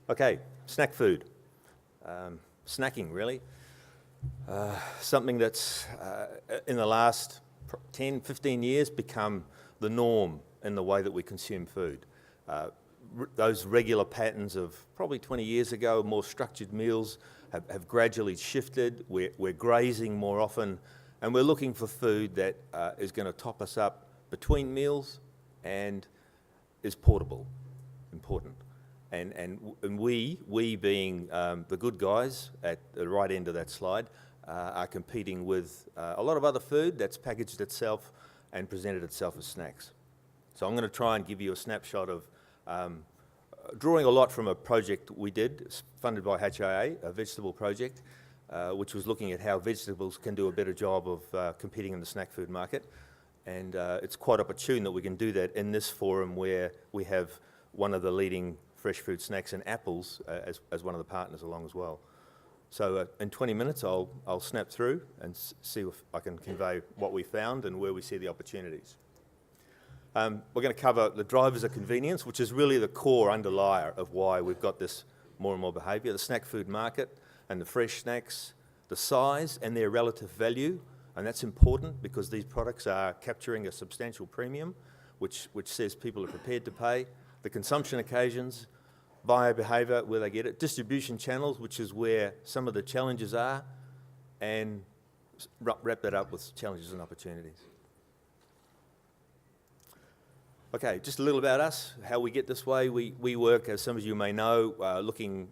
Okay, snack food. Snacking, really. Something that's in the last 10, 15 years become the norm in the way that we consume food. Those regular patterns of probably 20 years ago, more structured meals, have gradually shifted. We're grazing more often, and we're looking for food that is going to top us up between meals and is portable, important. And we being the good guys at the right end of that slide, are competing with a lot of other food that's packaged itself and presented itself as snacks. So I'm going to try and give you a snapshot of drawing a lot from a project we did, funded by HIA, a vegetable project, which was looking at how vegetables can do a better job of competing in the snack food market. And it's quite opportune that we can do that in this forum where we have one of the leading fresh food snacks and apples as one of the partners along as well. So in 20 minutes I'll snap through and see if I can convey what we found and where we see the opportunities. We're going to cover the drivers of convenience, which is really the core underlier of why we've got this more and more behaviour, the snack food market and the fresh snacks, the size and their relative value, and that's important because these products are capturing a substantial premium, which says people are prepared to pay, the consumption occasions, buyer behaviour, where they get it, distribution channels, which is where some of the challenges are, and wrap that up with challenges and opportunities. Okay, just a little about us, how we get this way. We work, as some of you may know, looking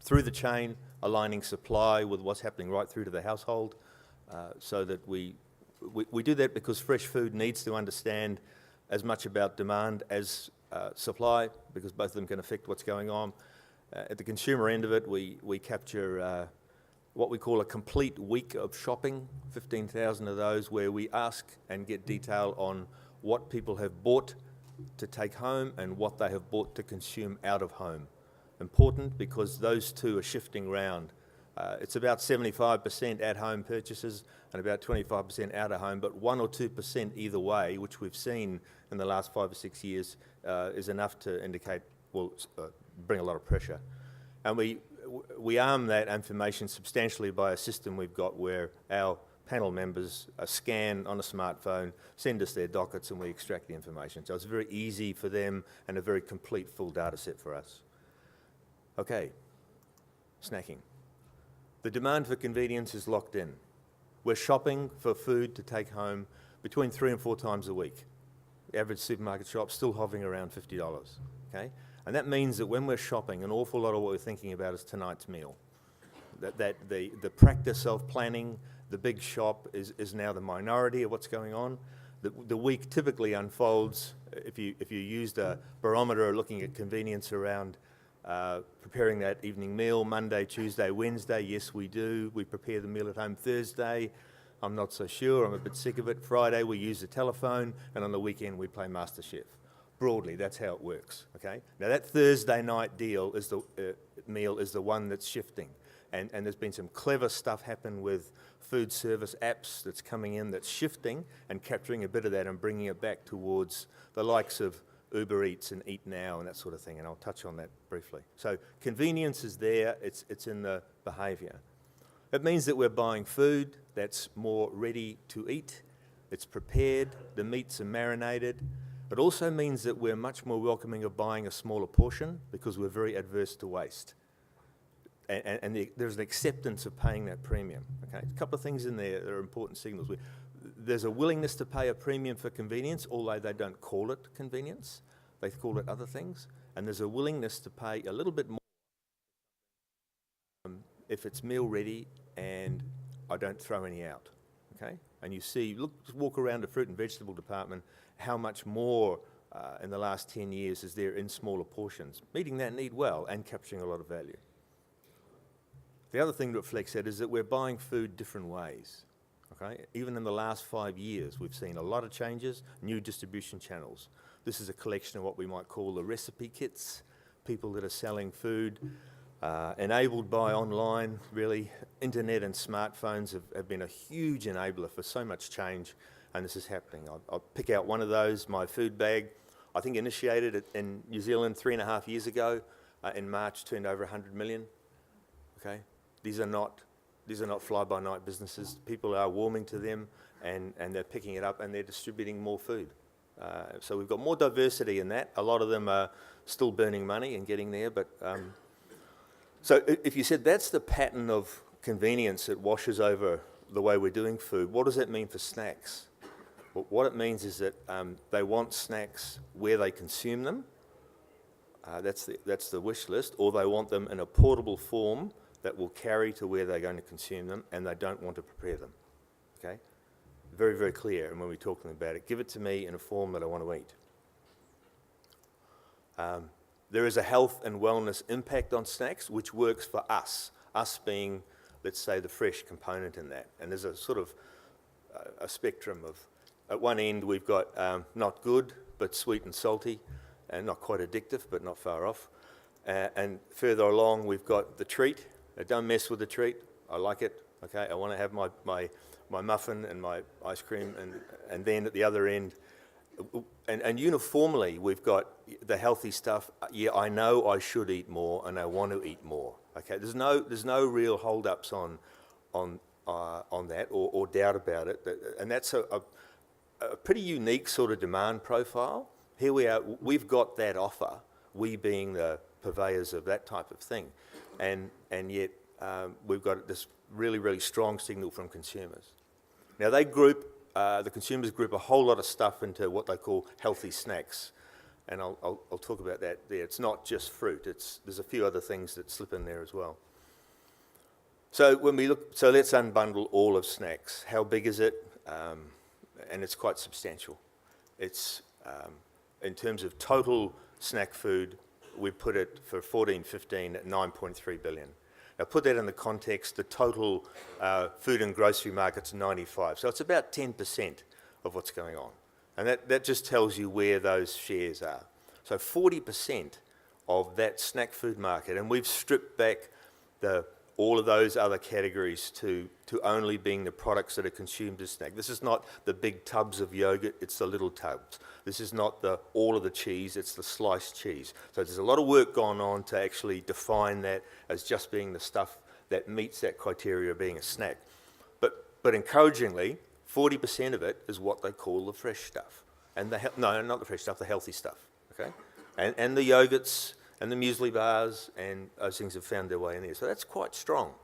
through the chain, aligning supply with what's happening right through to the household, so that we do that because fresh food needs to understand as much about demand as supply, because both of them can affect what's going on. At the consumer end of it, we capture what we call a complete week of shopping, 15,000 of those, where we ask and get detail on what people have bought to take home and what they have bought to consume out of home. Important because those two are shifting around. It's about 75% at-home purchases and about 25% out-of-home, but 1 or 2% either way, which we've seen in the last 5 or 6 years, is enough to indicate, bring a lot of pressure. And we arm that information substantially by a system we've got where our panel members scan on a smartphone, send us their dockets, and we extract the information. So it's very easy for them and a very complete full data set for us. Okay, snacking. The demand for convenience is locked in. We're shopping for food to take home between 3 and 4 times a week. The average supermarket shop still hovering around $50, okay? And that means that when we're shopping, an awful lot of what we're thinking about is tonight's meal. That the practice of planning the big shop is now the minority of what's going on. The week typically unfolds, if you used a barometer looking at convenience around preparing that evening meal, Monday, Tuesday, Wednesday, yes we do. We prepare the meal at home Thursday. I'm not so sure, I'm a bit sick of it. Friday we use the telephone, and on the weekend we play MasterChef. Broadly, that's how it works, okay? Now that Thursday night deal is meal is the one that's shifting. And there's been some clever stuff happen with food service apps that's coming in that's shifting and capturing a bit of that and bringing it back towards the likes of Uber Eats and Eat Now and that sort of thing, and I'll touch on that briefly. So convenience is there, it's in the behaviour. It means that we're buying food that's more ready to eat, it's prepared, the meats are marinated. It also means that we're much more welcoming of buying a smaller portion because we're very adverse to waste. And there's an acceptance of paying that premium. Okay, a couple of things in there that are important signals. There's a willingness to pay a premium for convenience, although they don't call it convenience. They call it other things. And there's a willingness to pay a little bit more if it's meal ready and I don't throw any out. Okay, and you see, just walk around the fruit and vegetable department, how much more in the last 10 years is there in smaller portions, meeting that need well and capturing a lot of value. The other thing that reflects that is that we're buying food different ways. Okay? Even in the last 5 years, we've seen a lot of changes, new distribution channels. This is a collection of what we might call the recipe kits, people that are selling food, enabled by online, really. Internet and smartphones have been a huge enabler for so much change, and this is happening. I'll pick out one of those, my food bag. I think initiated it in New Zealand 3.5 years ago. in March turned over 100 million. Okay, these are not fly-by-night businesses. People are warming to them, and they're picking it up and they're distributing more food. So we've got more diversity in that. A lot of them are still burning money and getting there, but so if you said that's the pattern of convenience that washes over the way we're doing food, what does that mean for snacks? Well, what it means is that they want snacks where they consume them. That's the wish list, or they want them in a portable form that will carry to where they're going to consume them, and they don't want to prepare them. Okay, very, very clear. And when we talk to them about it, give it to me in a form that I want to eat. There is a health and wellness impact on snacks, which works for us being, let's say, the fresh component in that. And there's a sort of a spectrum of, at one end we've got not good, but sweet and salty, and not quite addictive, but not far off. And further along we've got the treat. Don't mess with the treat. I like it. Okay, I want to have my muffin and my ice cream, and then at the other end, and uniformly we've got the healthy stuff. Yeah, I know I should eat more, and I want to eat more. Okay, there's no real hold-ups on that or doubt about it. And that's a pretty unique sort of demand profile. Here we are. We've got that offer. We being the purveyors of that type of thing, and yet we've got this really, really strong signal from consumers. Now they group. The consumers group a whole lot of stuff into what they call healthy snacks, and I'll talk about that there. It's not just fruit. There's a few other things that slip in there as well. So let's unbundle all of snacks. How big is it? And it's quite substantial. It's in terms of total snack food, we put it for 14-15 at 9.3 billion. Now put that in the context, the total food and grocery market's 95. So it's about 10% of what's going on. And that just tells you where those shares are. So 40% of that snack food market, and we've stripped back all of those other categories to only being the products that are consumed as snack. This is not the big tubs of yogurt, it's the little tubs. This is not all of the cheese, it's the sliced cheese. So there's a lot of work gone on to actually define that as just being the stuff that meets that criteria of being a snack. But encouragingly, 40% of it is what they call the fresh stuff. And not the fresh stuff, the healthy stuff. Okay? And the yogurts and the muesli bars, and those things have found their way in there. So that's quite strong.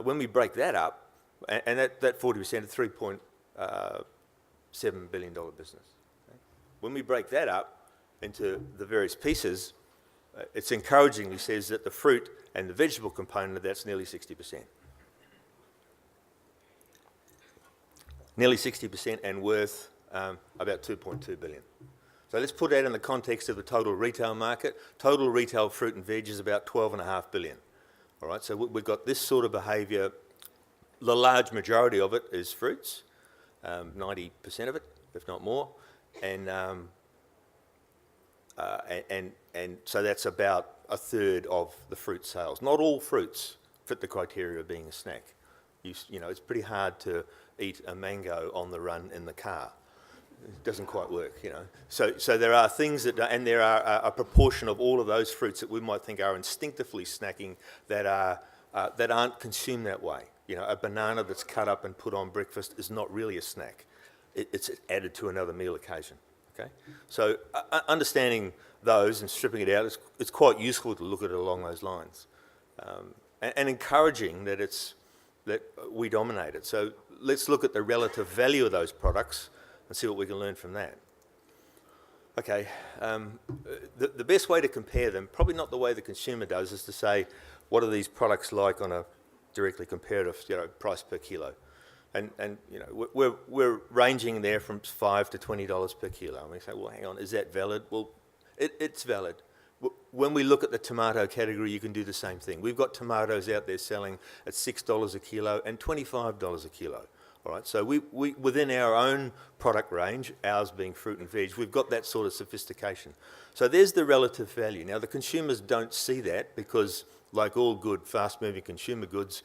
When we break that up, and that 40% is $3.7 billion business. Okay? When we break that up into the various pieces, it's encouragingly says that the fruit and the vegetable component of that's nearly 60%. Nearly 60% and worth about 2.2 billion. So let's put that in the context of the total retail market. Total retail fruit and veg is about 12.5 billion. All right, so we've got this sort of behaviour. The large majority of it is fruits, 90% of it, if not more, and so that's about a third of the fruit sales. Not all fruits fit the criteria of being a snack. You know, it's pretty hard to eat a mango on the run in the car. It doesn't quite work, you know. So there are things and there are a proportion of all of those fruits that we might think are instinctively snacking that aren't consumed that way. You know, a banana that's cut up and put on breakfast is not really a snack. It's added to another meal occasion. Okay, so understanding those and stripping it out, it's quite useful to look at it along those lines, and encouraging that we dominate it. So let's look at the relative value of those products and see what we can learn from that. Okay, the best way to compare them, probably not the way the consumer does, is to say, what are these products like on a directly comparative, price per kilo? And we're ranging there from $5 to $20 per kilo. And we say, well, hang on, is that valid? Well, it's valid. When we look at the tomato category, you can do the same thing. We've got tomatoes out there selling at $6 a kilo and $25 a kilo. All right, so we within our own product range, ours being fruit and veg, we've got that sort of sophistication. So there's the relative value. Now the consumers don't see that because, like all good fast-moving consumer goods,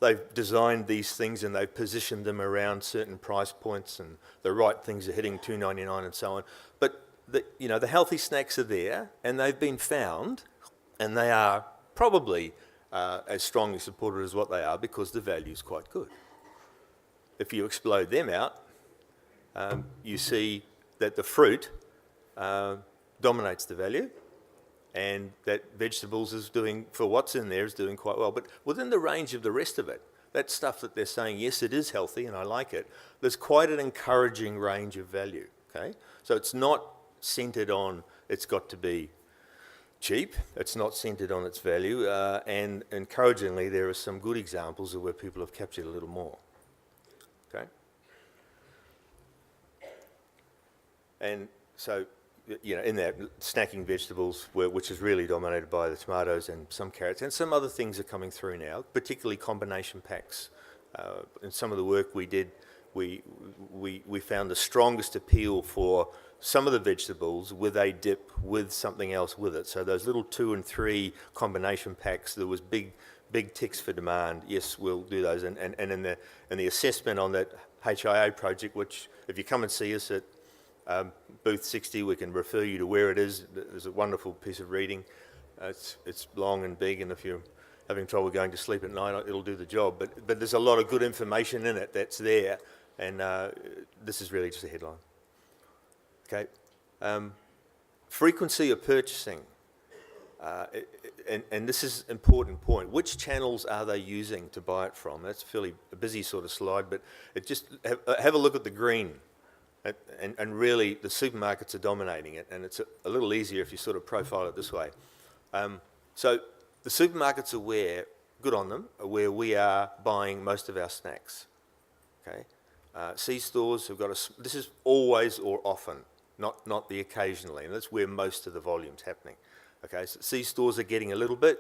they've designed these things and they've positioned them around certain price points, and the right things are hitting $2.99 and so on. But the healthy snacks are there, and they've been found, And they are probably as strongly supported as what they are because the value is quite good. If you explode them out, you see that the fruit dominates the value, and that vegetables is doing, for what's in there, is doing quite well. But within the range of the rest of it, that stuff that they're saying, yes, it is healthy and I like it, there's quite an encouraging range of value, okay? So it's not centred on, it's got to be cheap, it's not centred on its value, and encouragingly, there are some good examples of where people have captured a little more, okay? And so, you know, in that, snacking vegetables, which is really dominated by the tomatoes and some carrots, and some other things are coming through now, particularly combination packs. In some of the work we did, we found the strongest appeal for some of the vegetables with a dip with something else with it. So those little 2 and 3 combination packs, there was big ticks for demand. Yes, we'll do those. And in the assessment on that HIA project, which if you come and see us at booth 60, we can refer you to where it is. There's a wonderful piece of reading. It's long and big, and if you're having trouble going to sleep at night, it'll do the job. But there's a lot of good information in it that's there, and this is really just a headline. Okay, frequency of purchasing, and this is an important point. Which channels are they using to buy it from? That's a busy sort of slide, but it just have a look at the green. And really, the supermarkets are dominating it, and it's a little easier if you sort of profile it this way. So the supermarkets are where, good on them, are where we are buying most of our snacks. Okay, C-stores have got this is always or often, not the occasionally, and that's where most of the volume's happening. Okay, so C-stores are getting a little bit.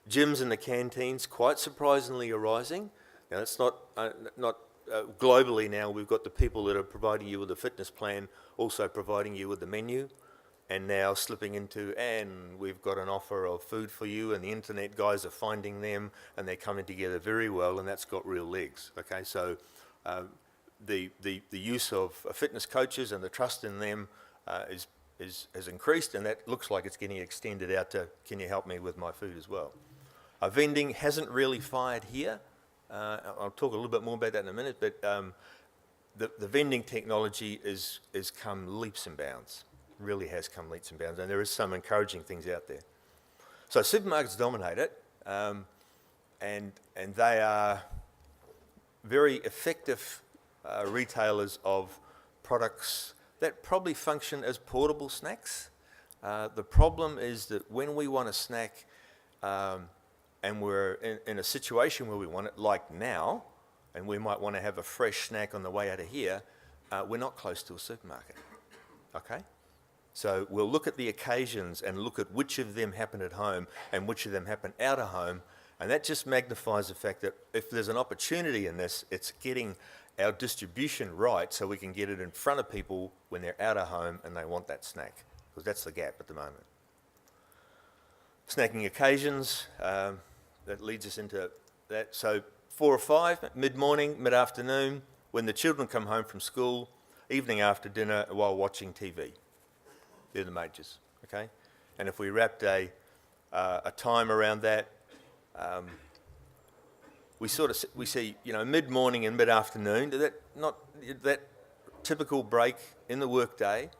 Gyms and the canteens, quite surprisingly, are rising. Now, that's not globally now, we've got the people that are providing you with a fitness plan, also providing you with the menu, and now slipping into, and we've got an offer of food for you, and the internet guys are finding them, and they're coming together very well, and that's got real legs. Okay, so the use of fitness coaches and the trust in them has increased, and that looks like it's getting extended out to, can you help me with my food as well? Vending hasn't really fired here. I'll talk a little bit more about that in a minute, but the vending technology is come leaps and bounds, really has come leaps and bounds, and there is some encouraging things out there. So supermarkets dominate it, and they are very effective retailers of products that probably function as portable snacks. The problem is that when we want a snack, and we're in a situation where we want it, like now, and we might want to have a fresh snack on the way out of here, we're not close to a supermarket, okay? So we'll look at the occasions and look at which of them happen at home and which of them happen out of home, and that just magnifies the fact that if there's an opportunity in this, it's getting our distribution right so we can get it in front of people when they're out of home and they want that snack, because that's the gap at the moment. Snacking occasions, that leads us into that. So 4 or 5, mid-morning, mid-afternoon, when the children come home from school, evening after dinner while watching TV. They're the majors, okay? And if we wrapped a time around that, we see, you know, mid-morning and mid-afternoon, that typical break in the workday,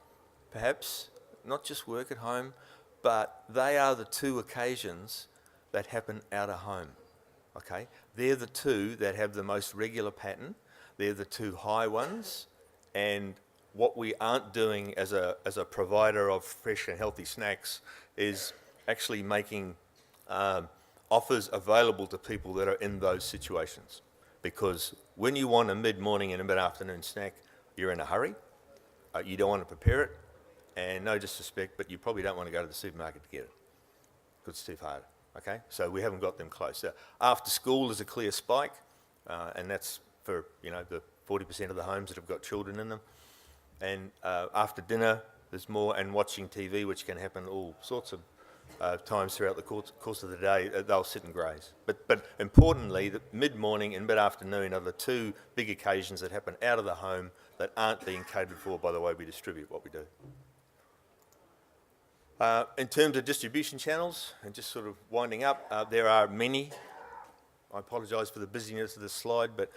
perhaps, not just work at home, but they are the 2 occasions that happen out of home, okay? They're the 2 that have the most regular pattern. They're the 2 high ones, and what we aren't doing as a provider of fresh and healthy snacks is actually making offers available to people that are in those situations. Because when you want a mid-morning and a mid-afternoon snack, you're in a hurry, you don't want to prepare it, and no disrespect, but you probably don't want to go to the supermarket to get it, because it's too hard. Okay, so we haven't got them close. So after school is a clear spike, and that's for, you know, the 40% of the homes that have got children in them. And after dinner, there's more, and watching TV, which can happen all sorts of times throughout the course of the day. They'll sit and graze. But importantly, the mid-morning and mid-afternoon are the 2 big occasions that happen out of the home that aren't being catered for by the way we distribute what we do. In terms of distribution channels, and just sort of winding up, there are many. I apologise for the busyness of this slide, but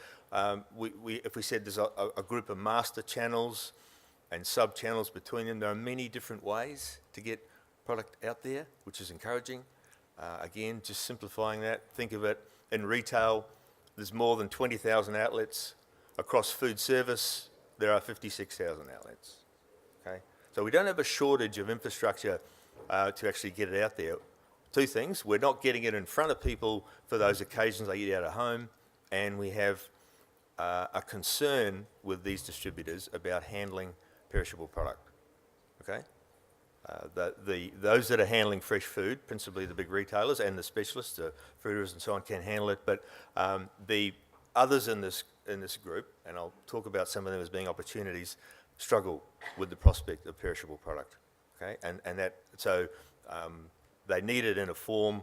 if we said there's a group of master channels and sub-channels between them, there are many different ways to get product out there, which is encouraging. Again, just simplifying that, think of it in retail, there's more than 20,000 outlets. Across food service, there are 56,000 outlets. Okay? So we don't have a shortage of infrastructure to actually get it out there. Two things, we're not getting it in front of people for those occasions they eat out of home, and we have a concern with these distributors about handling perishable product. Okay? Those that are handling fresh food, principally the big retailers and the specialists, the fooders and so on, can handle it, but the others in this group, and I'll talk about some of them as being opportunities, struggle with the prospect of perishable product. Okay, they need it in a form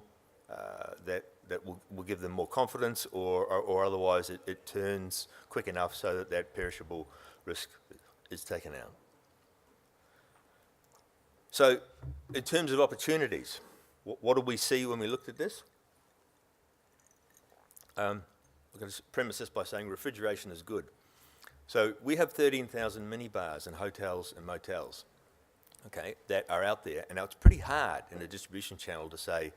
that will give them more confidence, or otherwise it turns quick enough so that perishable risk is taken out. So, in terms of opportunities, what did we see when we looked at this? I'm going to premise this by saying refrigeration is good. So we have 13,000 minibars in hotels and motels, okay, that are out there. And now it's pretty hard in a distribution channel to say,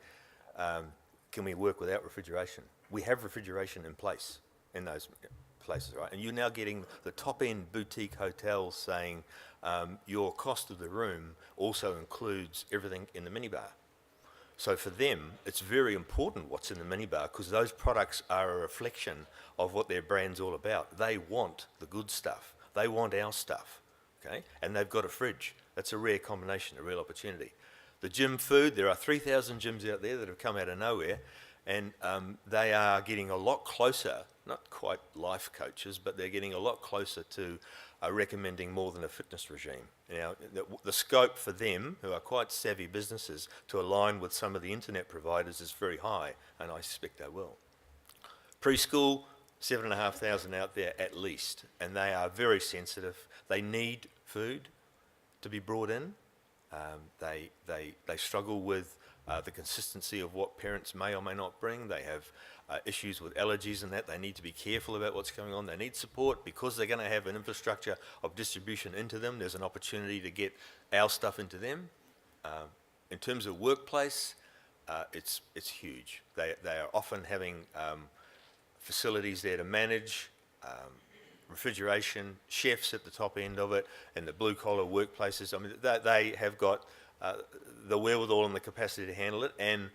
can we work without refrigeration? We have refrigeration in place in those places, right? And you're now getting the top-end boutique hotels saying your cost of the room also includes everything in the minibar. So for them, it's very important what's in the minibar, because those products are a reflection of what their brand's all about. They want the good stuff. They want our stuff, okay? And they've got a fridge. That's a rare combination, a real opportunity. The gym food, there are 3,000 gyms out there that have come out of nowhere, and they are getting a lot closer, not quite life coaches, but they're getting a lot closer to recommending more than a fitness regime. Now, the scope for them, who are quite savvy businesses, to align with some of the internet providers is very high, and I suspect they will. Preschool, 7,500 out there at least, and they are very sensitive. They need food to be brought in. They struggle with the consistency of what parents may or may not bring. They have issues with allergies and that. They need to be careful about what's going on. They need support because they're going to have an infrastructure of distribution into them. There's an opportunity to get our stuff into them. In terms of workplace, it's huge. They are often having facilities there to manage, refrigeration, chefs at the top end of it, and the blue-collar workplaces. I mean, they have got the wherewithal and the capacity to handle it, and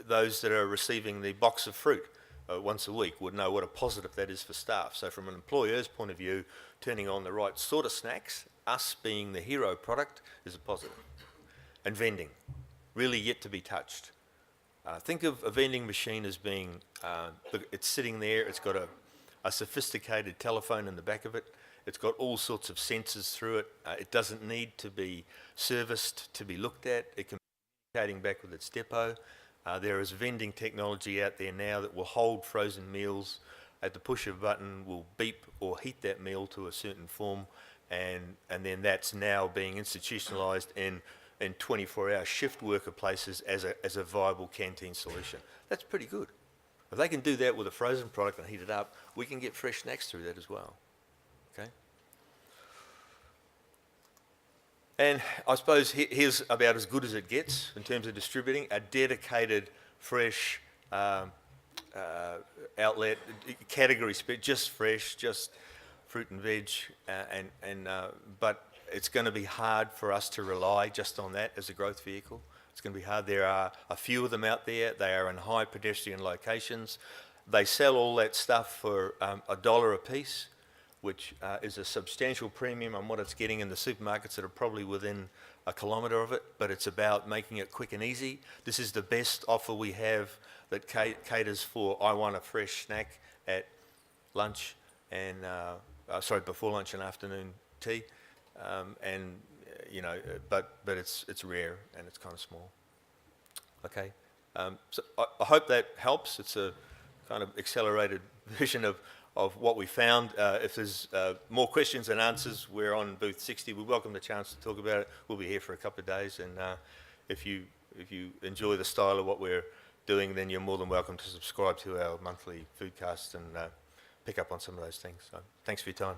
those that are receiving the box of fruit once a week would know what a positive that is for staff. So from an employer's point of view, turning on the right sort of snacks, us being the hero product, is a positive. And vending, really yet to be touched. Think of a vending machine as being, it's sitting there, it's got a sophisticated telephone in the back of it. It's got all sorts of sensors through it. It doesn't need to be serviced to be looked at. It can be communicating back with its depot. There is vending technology out there now that will hold frozen meals. At the push of a button, will beep or heat that meal to a certain form, and then that's now being institutionalised in 24-hour shift worker places as a viable canteen solution. That's pretty good. If they can do that with a frozen product and heat it up, we can get fresh snacks through that as well. Okay. And I suppose here's about as good as it gets in terms of distributing a dedicated, fresh outlet, category split, just fresh, just fruit and veg, but it's going to be hard for us to rely just on that as a growth vehicle. It's going to be hard. There are a few of them out there. They are in high pedestrian locations. They sell all that stuff for $1 a piece, which is a substantial premium on what it's getting in the supermarkets that are probably within a kilometre of it, but it's about making it quick and easy. This is the best offer we have that caters for, I want a fresh snack at lunch and, before lunch and afternoon tea. But it's rare and it's kind of small. Okay, so I hope that helps. It's a kind of accelerated version of what we found. If there's more questions and answers, we're on booth 60. We welcome the chance to talk about it. We'll be here for a couple of days, and if you enjoy the style of what we're doing, then you're more than welcome to subscribe to our monthly foodcast and pick up on some of those things. So thanks for your time.